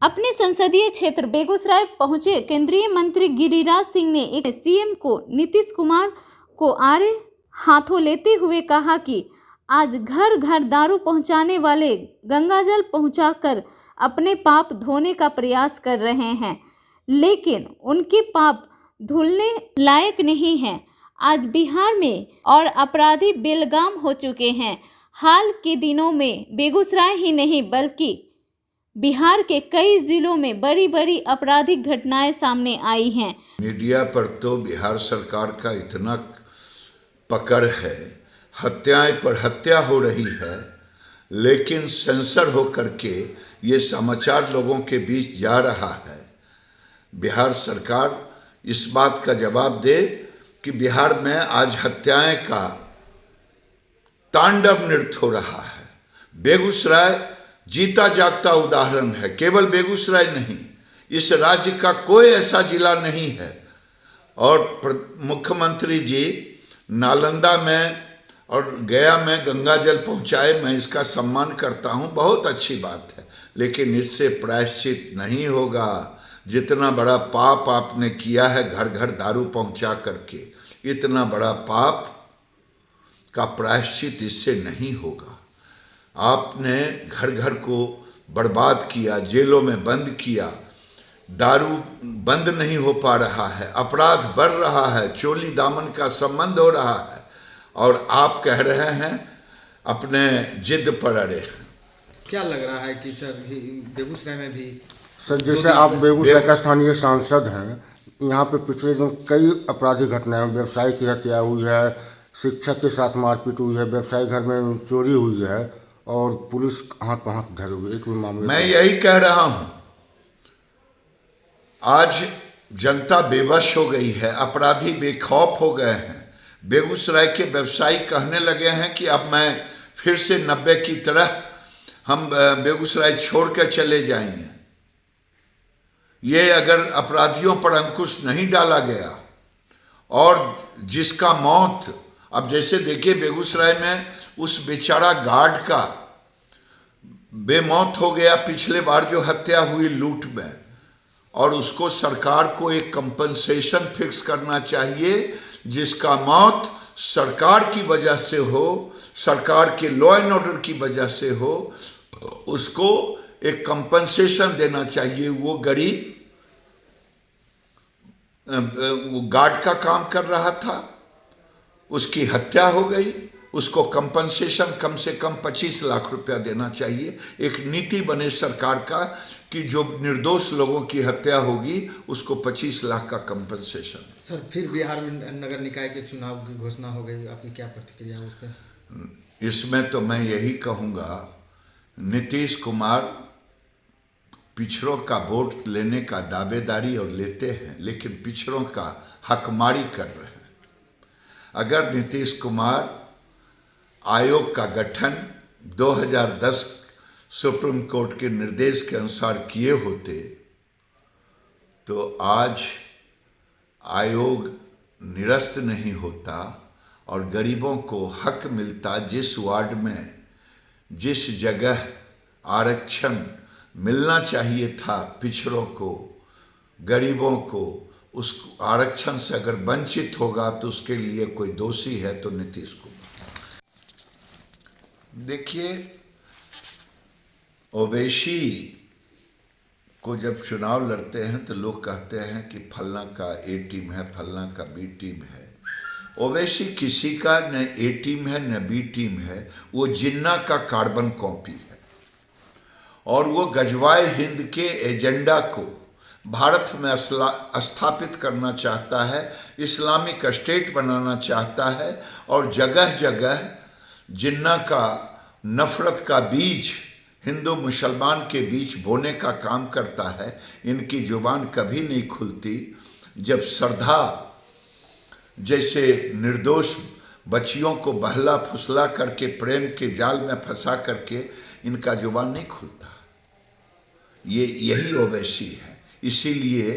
अपने संसदीय क्षेत्र बेगूसराय पहुंचे केंद्रीय मंत्री गिरिराज सिंह ने एक सीएम को नीतीश कुमार को आड़े हाथों लेते हुए कहा कि आज घर घर दारू पहुंचाने वाले गंगाजल पहुंचाकर अपने पाप धोने का प्रयास कर रहे हैं, लेकिन उनके पाप धुलने लायक नहीं हैं। आज बिहार में और अपराधी बेलगाम हो चुके हैं। हाल के दिनों में बेगूसराय ही नहीं बल्कि बिहार के कई जिलों में बड़ी बड़ी आपराधिक घटनाएं सामने आई हैं। मीडिया पर तो बिहार सरकार का इतना पकड़ है, हत्याएं पर हत्या हो रही है, लेकिन सेंसर हो करके ये समाचार लोगों के बीच जा रहा है। बिहार सरकार इस बात का जवाब दे कि बिहार में आज हत्याएं का तांडव नृत्य हो रहा है। बेगूसराय जीता जागता उदाहरण है। केवल बेगूसराय नहीं, इस राज्य का कोई ऐसा जिला नहीं है। और मुख्यमंत्री जी नालंदा में और गया में गंगा जल पहुंचाए, मैं इसका सम्मान करता हूं, बहुत अच्छी बात है, लेकिन इससे प्रायश्चित नहीं होगा। जितना बड़ा पाप आपने किया है घर घर दारू पहुंचा करके, इतना बड़ा पाप का प्रायश्चित इससे नहीं होगा। आपने घर घर को बर्बाद किया, जेलों में बंद किया, दारू बंद नहीं हो पा रहा है, अपराध बढ़ रहा है, चोली दामन का संबंध हो रहा है, और आप कह रहे हैं अपने जिद पर अड़े हैं। क्या लग रहा है कि सर बेगूसराय में भी सर, जैसे आप बेगूसराय का स्थानीय सांसद हैं, यहाँ पे पिछले दिन कई आपराधिक घटनाएं, व्यवसायी की हत्या हुई है, शिक्षक के साथ मारपीट हुई है, व्यवसायी घर में चोरी हुई है और पुलिस हाथ पर हाथ धरे हुए एक भी मामले। मैं यही कह रहा हूं, आज जनता बेबस हो गई है, अपराधी बेखौफ हो गए हैं। बेगूसराय के व्यवसायी कहने लगे हैं कि अब मैं फिर से 90 की तरह हम बेगूसराय छोड़ कर चले जाएंगे। ये अगर अपराधियों पर अंकुश नहीं डाला गया, और जिसका मौत, अब जैसे देखिए बेगूसराय में उस बेचारा गार्ड का बेमौत हो गया पिछले बार जो हत्या हुई लूट में, और उसको सरकार को एक कंपनसेशन फिक्स करना चाहिए, जिसका मौत सरकार की वजह से हो, सरकार के लॉ एंड ऑर्डर की वजह से हो, उसको एक कंपनसेशन देना चाहिए। वो गरीब वो गार्ड का काम कर रहा था, उसकी हत्या हो गई, उसको कंपनसेशन कम से कम 25 लाख रुपया देना चाहिए। एक नीति बने सरकार का कि जो निर्दोष लोगों की हत्या होगी उसको 25 लाख का कंपनसेशन। सर, फिर बिहार में नगर निकाय के चुनाव की घोषणा हो गई, आपकी क्या प्रतिक्रिया है उस पर? इसमें तो मैं यही कहूँगा, नीतीश कुमार पिछड़ों का वोट लेने का दावेदारी और लेते हैं, लेकिन पिछड़ों का हकमारी कर रहे हैं। अगर नीतीश कुमार आयोग का गठन 2010 सुप्रीम कोर्ट के निर्देश के अनुसार किए होते तो आज आयोग निरस्त नहीं होता और गरीबों को हक मिलता। जिस वार्ड में जिस जगह आरक्षण मिलना चाहिए था पिछड़ों को, गरीबों को, उस आरक्षण से अगर वंचित होगा तो उसके लिए कोई दोषी है तो नीतीश कुमार। देखिए, ओवैसी को जब चुनाव लड़ते हैं तो लोग कहते हैं कि फलना का ए टीम है, फलना का बी टीम है। ओवैसी किसी का न ए टीम है न बी टीम है, वो जिन्ना का कार्बन कॉपी है, और वो गजवाए हिंद के एजेंडा को भारत में स्थापित करना चाहता है, इस्लामिक स्टेट बनाना चाहता है, और जगह जगह जिन्ना का नफरत का बीज हिंदू मुसलमान के बीच बोने का काम करता है। इनकी जुबान कभी नहीं खुलती। जब श्रद्धा जैसे निर्दोष बच्चियों को बहला फुसला करके प्रेम के जाल में फंसा करके इनका जुबान नहीं खुलता। यही ओवैसी है। इसीलिए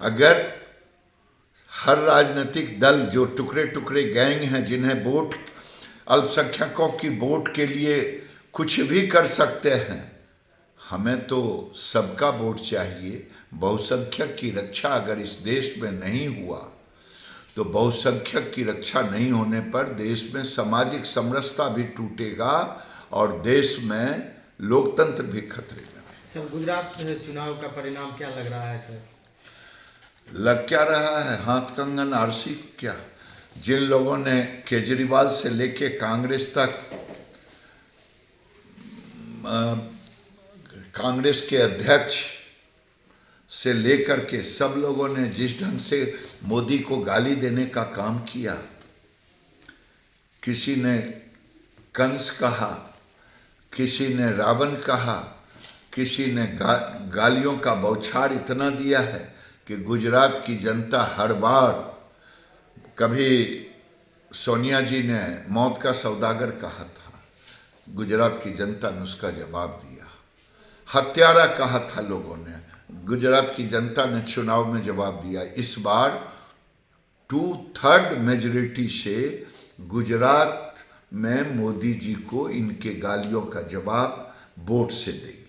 अगर हर राजनीतिक दल जो टुकड़े टुकड़े गैंग हैं, जिन्हें वोट, अल्पसंख्यकों की वोट के लिए कुछ भी कर सकते हैं, हमें तो सबका वोट चाहिए। बहुसंख्यक की रक्षा अगर इस देश में नहीं हुआ तो बहुसंख्यक की रक्षा नहीं होने पर देश में सामाजिक समरसता भी टूटेगा और देश में लोकतंत्र भी खतरे में। सर, गुजरात चुनाव का परिणाम क्या लग रहा है सर? लग क्या रहा है? हाथ कंगन आरसी क्या? जिन लोगों ने केजरीवाल से लेके कांग्रेस तक, कांग्रेस के अध्यक्ष से लेकर के सब लोगों ने जिस ढंग से मोदी को गाली देने का काम किया, किसी ने कंस कहा, किसी ने रावण कहा, किसी ने गालियों का बौछार इतना दिया है कि गुजरात की जनता हर बार, कभी सोनिया जी ने मौत का सौदागर कहा था, गुजरात की जनता ने उसका जवाब दिया। हत्यारा कहा था लोगों ने, गुजरात की जनता ने चुनाव में जवाब दिया। इस बार 2/3 मेजॉरिटी से गुजरात में मोदी जी को इनके गालियों का जवाब वोट से देंगे।